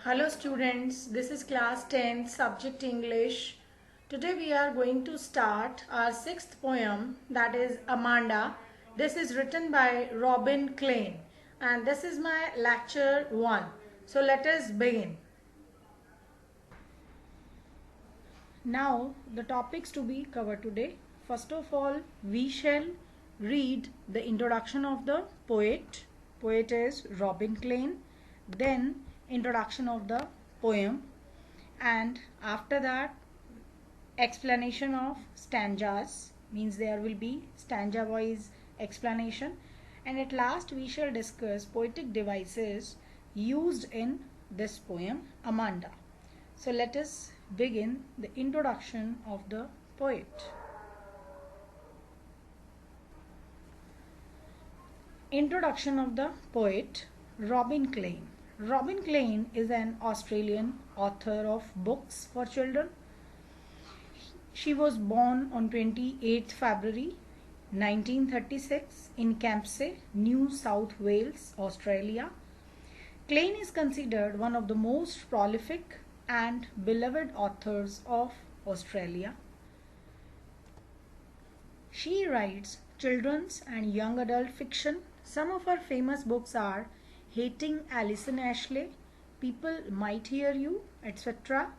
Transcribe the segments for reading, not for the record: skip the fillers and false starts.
Hello students, this is class 10th subject English. Today we are going to start our sixth poem, that is Amanda. This is written by Robin Klein and this is my lecture 1. So let us begin. Now the topics to be covered today. First of all, we shall read the introduction of the poet. Poet is Robin Klein. Then introduction of the poem, and after that explanation of stanzas, means there will be stanza wise explanation, and at last we shall discuss poetic devices used in this poem Amanda. So let us begin the introduction of the poet. Introduction of the poet Robin Klein. Robin Klein is an Australian author of books for children. She was born on 28th February 1936 in Campsie, New South Wales, Australia. Klein is considered one of the most prolific and beloved authors of Australia. She writes children's and young adult fiction. Some of her famous books are Hating Alison Ashley, People Might Hear You, etc.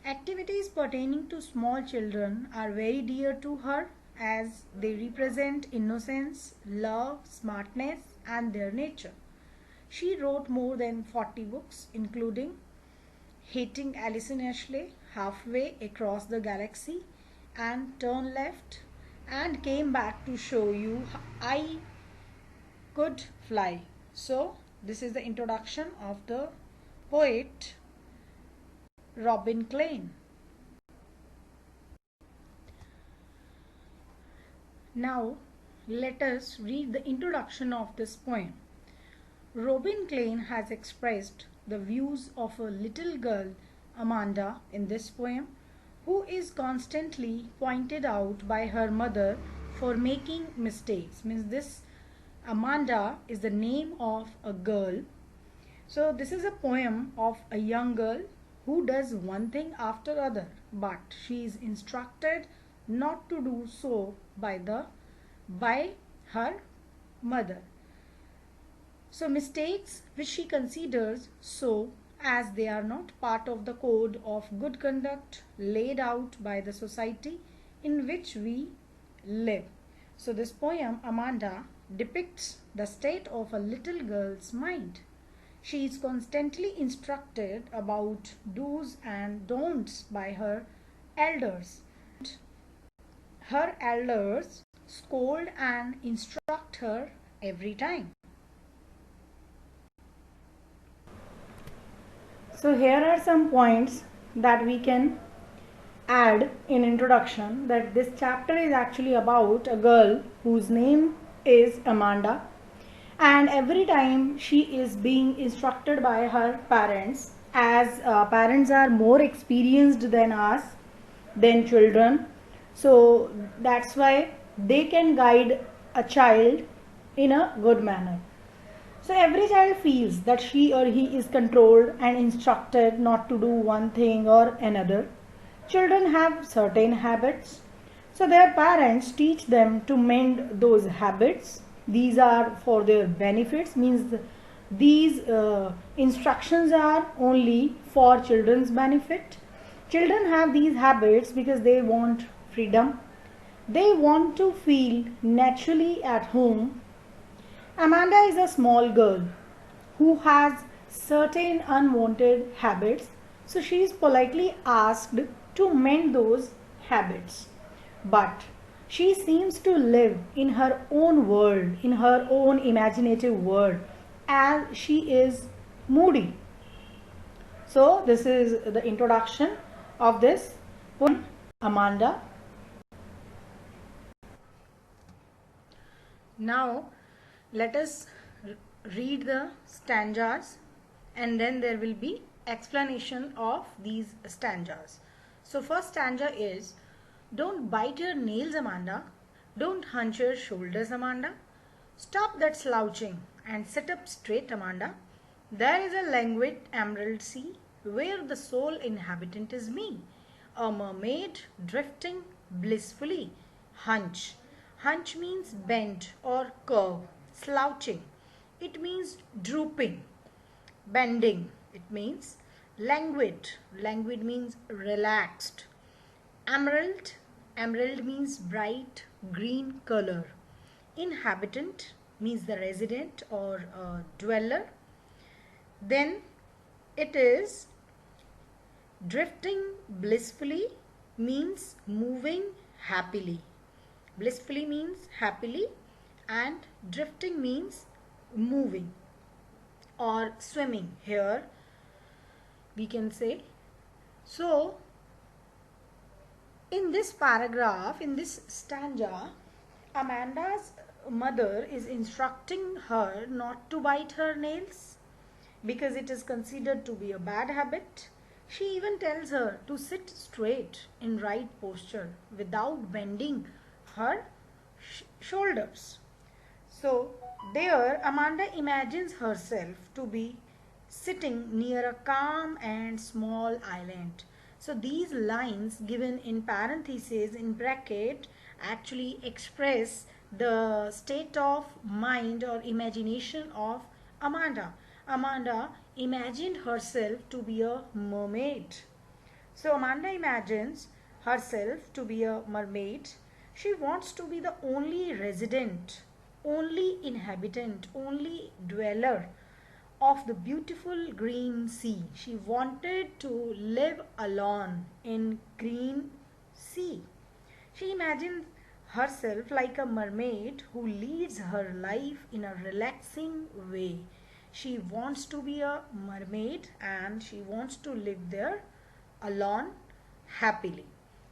Activities pertaining to small children are very dear to her as they represent innocence, love, smartness and their nature. She wrote more than 40 books including Hating Alison Ashley, Halfway Across the Galaxy and Turn Left, and Came Back to Show You I Could Fly. So this is the introduction of the poet Robin Klein. Now let us read the introduction of this poem. Robin Klein has expressed the views of a little girl, Amanda, in this poem, who is constantly pointed out by her mother for making mistakes. Means this Amanda is the name of a girl. So this is a poem of a young girl who does one thing after other, but she is instructed not to do so by her mother. So mistakes which she considers so as they are not part of the code of good conduct laid out by the society in which we live. So this poem Amanda depicts the state of a little girl's mind. She is constantly instructed about do's and don'ts by her elders. Her elders scold and instruct her every time. So here are some points that we can add in introduction, that this chapter is actually about a girl whose name is Amanda, and every time she is being instructed by her parents, as parents are more experienced than us, than children, so that's why they can guide a child in a good manner. So every child feels that she or he is controlled and instructed not to do one thing or another. Children have certain habits, so their parents teach them to mend those habits. These are for their benefits, means these instructions are only for children's benefit. Children have these habits because they want freedom. They want to feel naturally at home. Amanda is a small girl who has certain unwanted habits, so she is politely asked to mend those habits. But she seems to live in her own world, in her own imaginative world, as she is moody. So this is the introduction of this poem, Amanda. Now let us read the stanzas and then there will be explanation of these stanzas. So first stanza is, don't bite your nails, Amanda. Don't hunch your shoulders, Amanda. Stop that slouching and sit up straight, Amanda. There is a languid emerald sea where the sole inhabitant is me, a mermaid drifting blissfully. Hunch. Hunch means bend or curve. Slouching. It means drooping. Bending. It means languid. Languid means relaxed. Emerald. Emerald means bright green color. Inhabitant means the resident or dweller. Then it is drifting blissfully means moving happily. Blissfully means happily and drifting means moving or swimming. Here we can say. So in this paragraph, in this stanza, Amanda's mother is instructing her not to bite her nails because it is considered to be a bad habit. She even tells her to sit straight in right posture without bending her shoulders. So there Amanda imagines herself to be sitting near a calm and small island. So these lines given in parentheses in bracket actually express the state of mind or imagination of Amanda. Amanda imagined herself to be a mermaid. So Amanda imagines herself to be a mermaid. She wants to be the only resident, only inhabitant, only dweller of the beautiful green sea. She wanted to live alone in green sea. She imagined herself like a mermaid who leads her life in a relaxing way. She wants to be a mermaid and she wants to live there alone happily.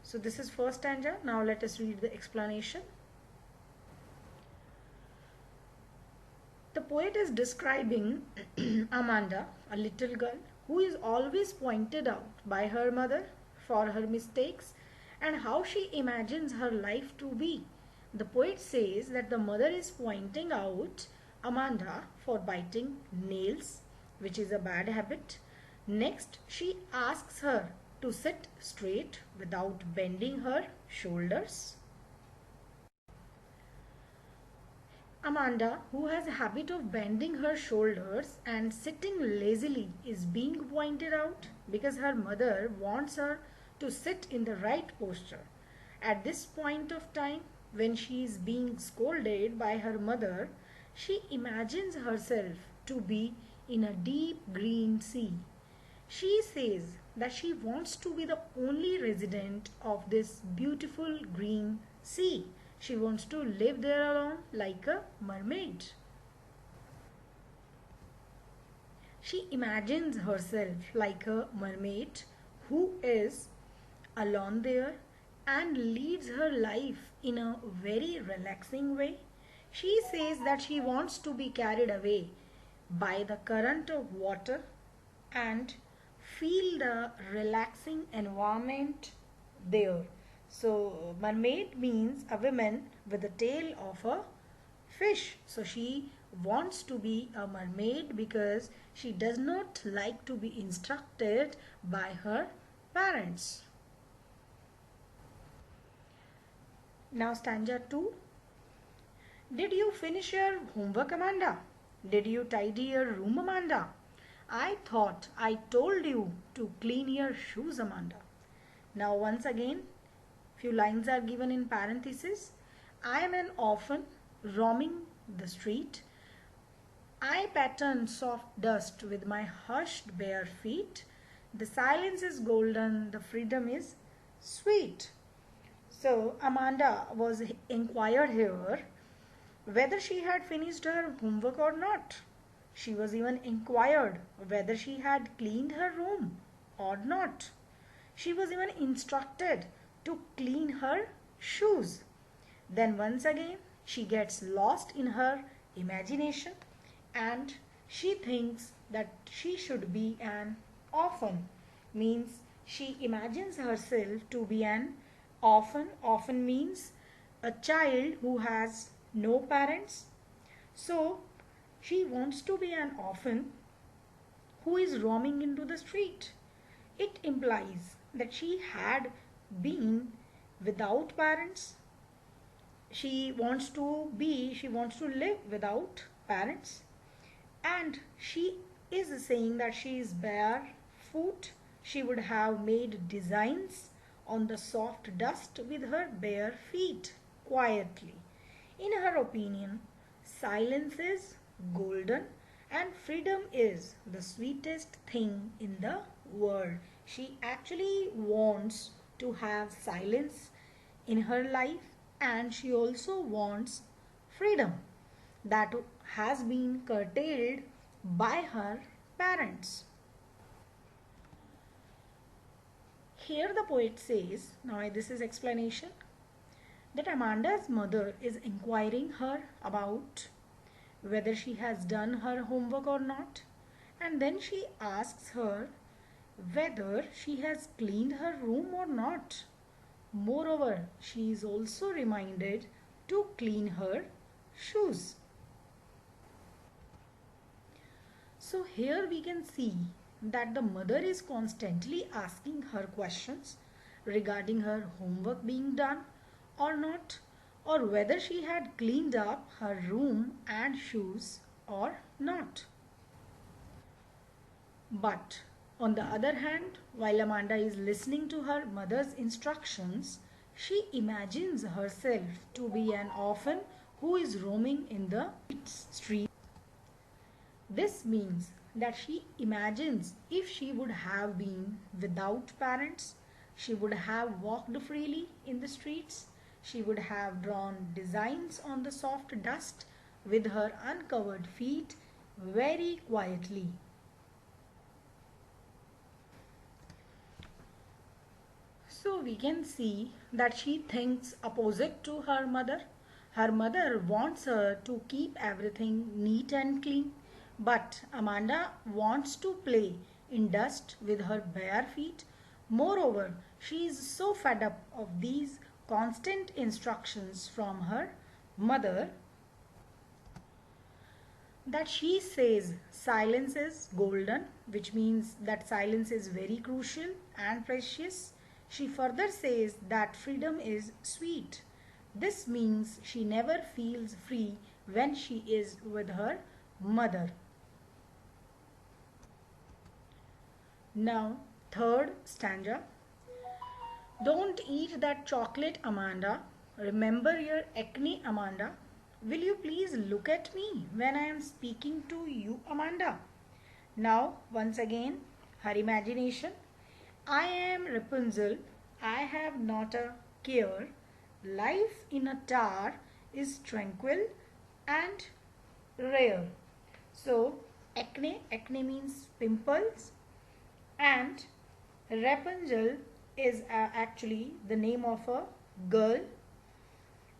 So this is first stanza. Now let us read the explanation. The poet is describing Amanda, a little girl who is always pointed out by her mother for her mistakes and how she imagines her life to be. The poet says that the mother is pointing out Amanda for biting nails, which is a bad habit. Next, she asks her to sit straight without bending her shoulders. Amanda, who has a habit of bending her shoulders and sitting lazily, is being pointed out because her mother wants her to sit in the right posture. At this point of time, when she is being scolded by her mother, she imagines herself to be in a deep green sea. She says that she wants to be the only resident of this beautiful green sea. She wants to live there alone like a mermaid. She imagines herself like a mermaid who is alone there and leads her life in a very relaxing way. She says that she wants to be carried away by the current of water and feel the relaxing environment there. So mermaid means a woman with the tail of a fish. So she wants to be a mermaid because she does not like to be instructed by her parents. Now stanza 2. Did you finish your homework, Amanda? Did you tidy your room, Amanda? I thought I told you to clean your shoes, Amanda. Now once again, few lines are given in parentheses. I am an orphan roaming the street. I pattern soft dust with my hushed bare feet. The silence is golden, the freedom is sweet. So Amanda was inquired here whether she had finished her homework or not. She was even inquired whether she had cleaned her room or not. She was even instructed to clean her shoes. Then once again she gets lost in her imagination and she thinks that she should be an orphan. Means she imagines herself to be an orphan. Orphan means a child who has no parents. So she wants to be an orphan who is roaming into the street. It implies that she had been without parents. She wants to live without parents. And she is saying that she is barefoot. She would have made designs on the soft dust with her bare feet quietly. In her opinion, silence is golden and freedom is the sweetest thing in the world. She actually wants to have silence in her life, and she also wants freedom that has been curtailed by her parents. Here the poet says, now this is explanation, that Amanda's mother is inquiring her about whether she has done her homework or not, and then she asks her whether she has cleaned her room or not. Moreover, she is also reminded to clean her shoes. So here we can see that the mother is constantly asking her questions regarding her homework being done or not, or whether she had cleaned up her room and shoes or not. But on the other hand, while Amanda is listening to her mother's instructions, she imagines herself to be an orphan who is roaming in the street. This means that she imagines if she would have been without parents, she would have walked freely in the streets. She would have drawn designs on the soft dust with her uncovered feet very quietly. So we can see that she thinks opposite to her mother. Her mother wants her to keep everything neat and clean, but Amanda wants to play in dust with her bare feet. Moreover, she is so fed up of these constant instructions from her mother that she says silence is golden, which means that silence is very crucial and precious. She further says that freedom is sweet. This means she never feels free when she is with her mother. Now, third stanza. Don't eat that chocolate, Amanda. Remember your acne, Amanda. Will you please look at me when I am speaking to you, Amanda? Now, once again, her imagination. I am Rapunzel. I have not a care. Life in a tower is tranquil and rare. So, acne means pimples, and Rapunzel is actually the name of a girl,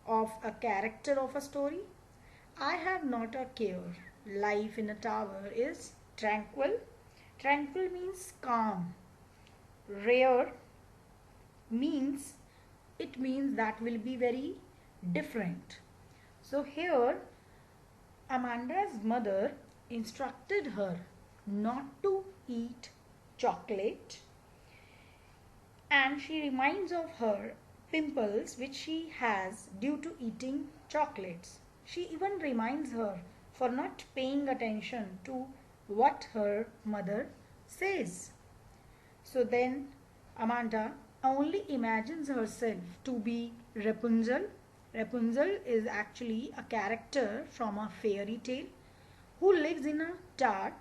of a character of a story. I have not a care. Life in a tower is tranquil. Tranquil means calm. Rare means that will be very different. So here Amanda's mother instructed her not to eat chocolate, and she reminds of her pimples which she has due to eating chocolates. She even reminds her for not paying attention to what her mother says. So then Amanda only imagines herself to be Rapunzel. Rapunzel is actually a character from a fairy tale who lives in a tower,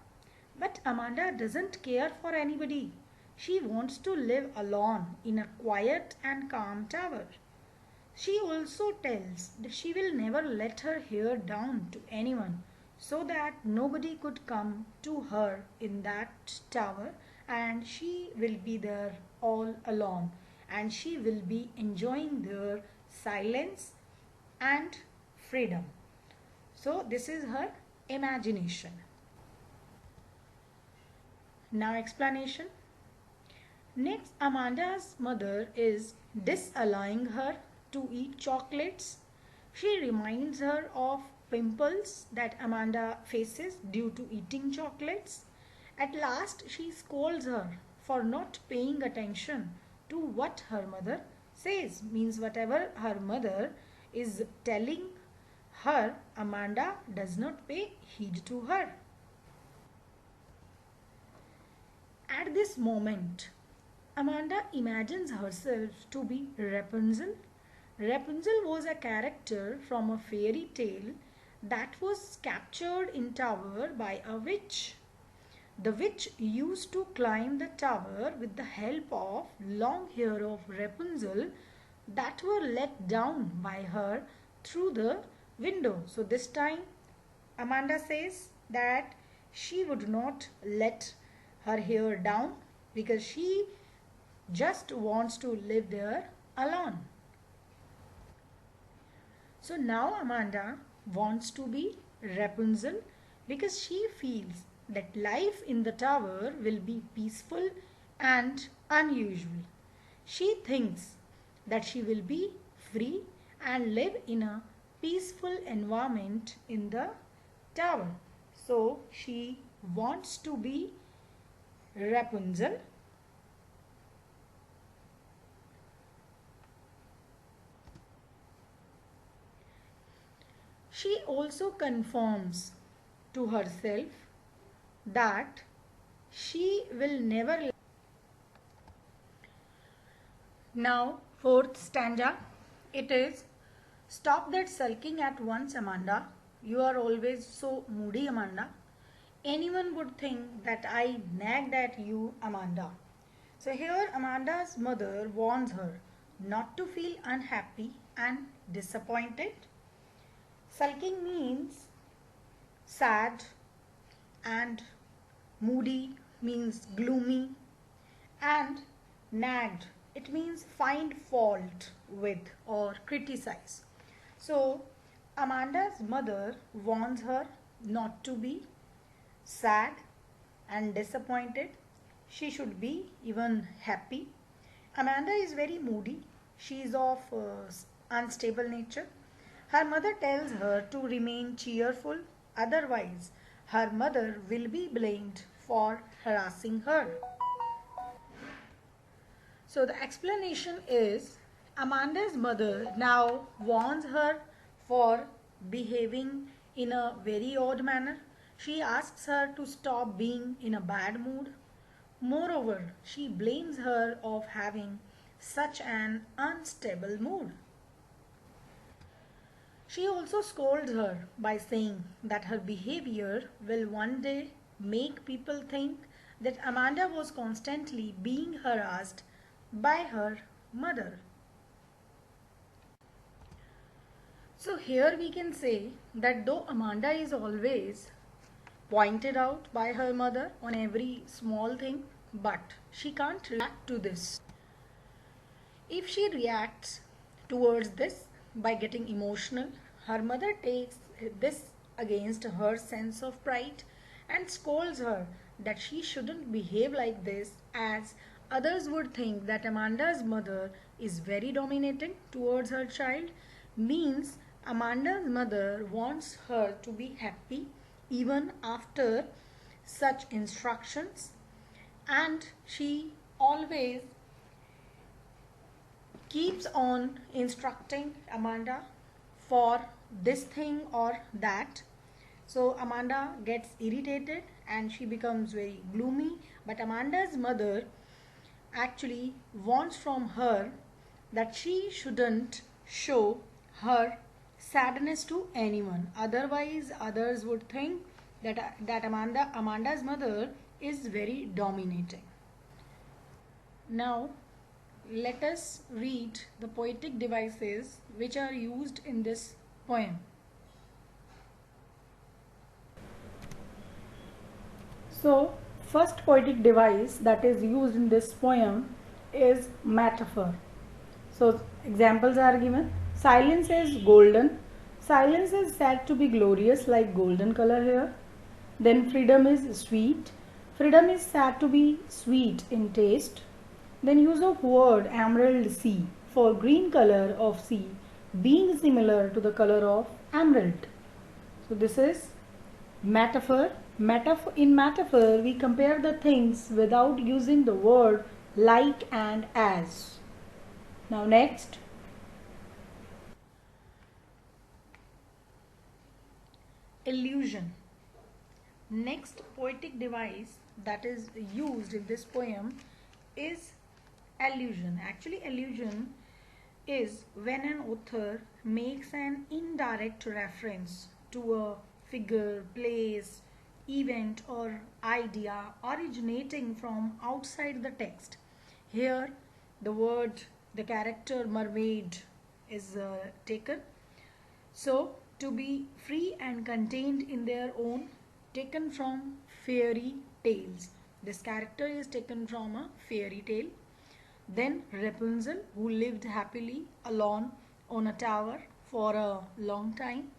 but Amanda doesn't care for anybody. She wants to live alone in a quiet and calm tower. She also tells that she will never let her hair down to anyone, so that nobody could come to her in that tower, and she will be there all alone, and she will be enjoying their silence and freedom. So this is her imagination. Now explanation. Next, Amanda's mother is disallowing her to eat chocolates. She reminds her of pimples that Amanda faces due to eating chocolates, At last she scolds her for not paying attention to what her mother says. Means whatever her mother is telling her, Amanda does not pay heed to her. At this moment, Amanda imagines herself to be Rapunzel. Rapunzel was a character from a fairy tale that was captured in tower by a witch. The witch used to climb the tower with the help of long hair of Rapunzel that were let down by her through the window. So this time Amanda says that she would not let her hair down because she just wants to live there alone. So now Amanda wants to be Rapunzel because she feels that life in the tower will be peaceful and unusual. She thinks that she will be free and live in a peaceful environment in the tower. So she wants to be Rapunzel. She also confirms to herself that she will never. Now, fourth stanza, it is, stop that sulking at once, Amanda. You are always so moody, Amanda. Anyone would think that I nagged at you, Amanda. So here Amanda's mother warns her not to feel unhappy and disappointed. Sulking means sad and moody means gloomy, and nagged, it means find fault with or criticize. So Amanda's mother warns her not to be sad and disappointed. She should be even happy. Amanda is very moody. She is of unstable nature. Her mother tells her to remain cheerful, otherwise her mother will be blamed for harassing her. So the explanation is, Amanda's mother now warns her for behaving in a very odd manner. She asks her to stop being in a bad mood. Moreover, she blames her of having such an unstable mood. She also scolds her by saying that her behavior will one day make people think that Amanda was constantly being harassed by her mother. So here we can say that though Amanda is always pointed out by her mother on every small thing, but she can't react to this. If she reacts towards this by getting emotional, her mother takes this against her sense of pride and scolds her that she shouldn't behave like this, as others would think that Amanda's mother is very dominating towards her child. Means Amanda's mother wants her to be happy even after such instructions, and she always keeps on instructing Amanda for this thing or that. So Amanda gets irritated and she becomes very gloomy, but Amanda's mother actually wants from her that she shouldn't show her sadness to anyone, otherwise others would think that Amanda's mother is very dominating. Now let us read the poetic devices which are used in this poem. So first poetic device that is used in this poem is metaphor. So examples are given. Silence is golden. Silence is said to be glorious like golden color here. Then freedom is sweet. Freedom is said to be sweet in taste. Then use of word emerald sea for green color of sea being similar to the color of emerald. So this is metaphor In metaphor, we compare the things without using the word like and as. Now next. Illusion. Next poetic device that is used in this poem is allusion. Actually, allusion is when an author makes an indirect reference to a figure, place, event or idea originating from outside the text. Here the character mermaid is taken. So to be free and contained in their own, taken from fairy tales. This character is taken from a fairy tale. Then Rapunzel, who lived happily alone on a tower for a long time.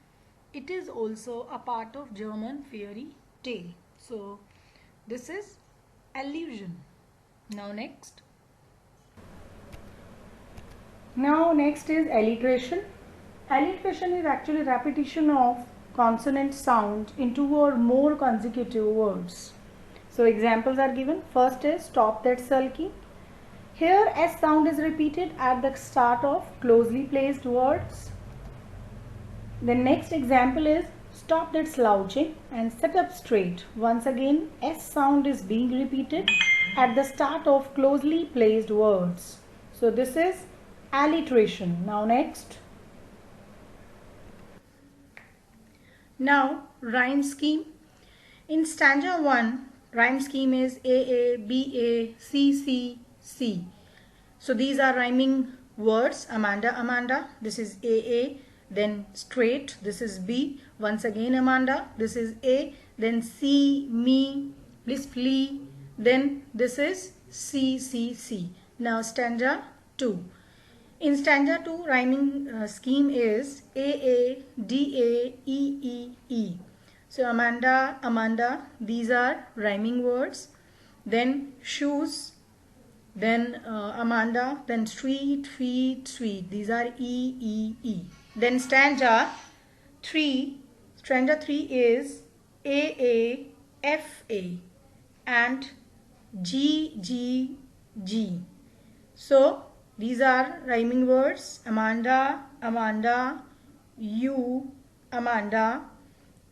It is also a part of German fairy tale. So this is allusion. Now next is alliteration. Alliteration is actually repetition of consonant sound in two or more consecutive words. So examples are given. First is stop that sulking. Here S sound is repeated at the start of closely placed words. The next example is stop that slouching and sit up straight. Once again S sound is being repeated at the start of closely placed words. So this is alliteration. Now next. Now rhyme scheme. In stanza 1, rhyme scheme is AA, BA, CC, C. So these are rhyming words. Amanda, Amanda. This is AA. Then straight. This is B. Once again Amanda. This is A. Then C, me, blissfully. Then this is C, C, C. Now stanza 2. In stanza 2, rhyming scheme is AA, DA, EE, E. So Amanda, Amanda, these are rhyming words. Then shoes, then Amanda, then street, feet, sweet. These are E, E, E. Then stanza 3 is AA, FA and G, G, G. So these are rhyming words. Amanda, Amanda, you, Amanda,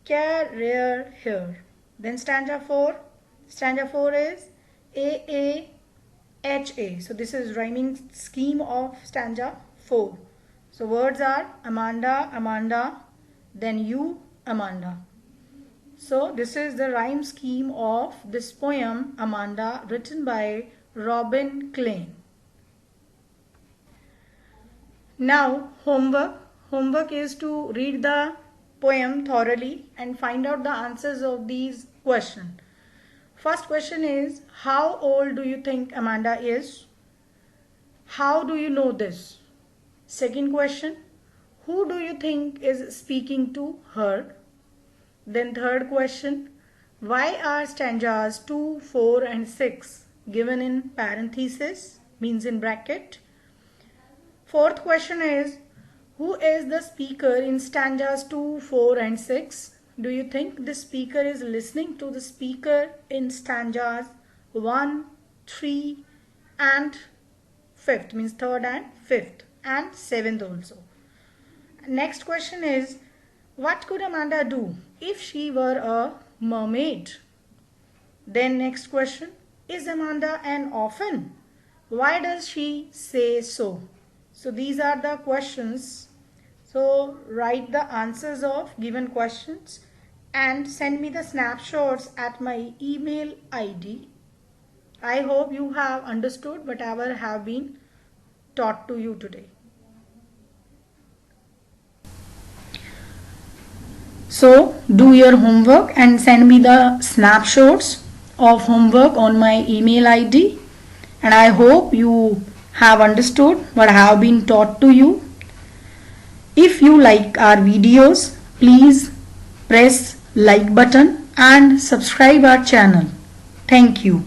career, here. Then stanza 4 is AA, HA. So this is rhyming scheme of stanza 4. So words are Amanda, Amanda, then you, Amanda. So this is the rhyme scheme of this poem Amanda, written by Robin Klein. Now homework. Homework is to read the poem thoroughly and find out the answers of these questions. First question is, how old do you think Amanda is? How do you know this? Second question, who do you think is speaking to her? Then third question, why are stanzas 2, 4 and 6 given in parenthesis, means in bracket? Fourth question is, who is the speaker in stanzas 2, 4 and 6? Do you think the speaker is listening to the speaker in stanzas 1, 3 and 5th, means 3rd and 5th and 7th also. Next question is, what could Amanda do if she were a mermaid? Then next question, is Amanda an orphan? Why does she say so? So these are the questions. So write the answers of given questions and send me the snapshots at my email ID. I hope you have understood whatever have been taught to you today. So do your homework and send me the snapshots of homework on my email ID, and I hope you have understood what have been taught to you. If you like our videos, please press like button and subscribe our channel. Thank you.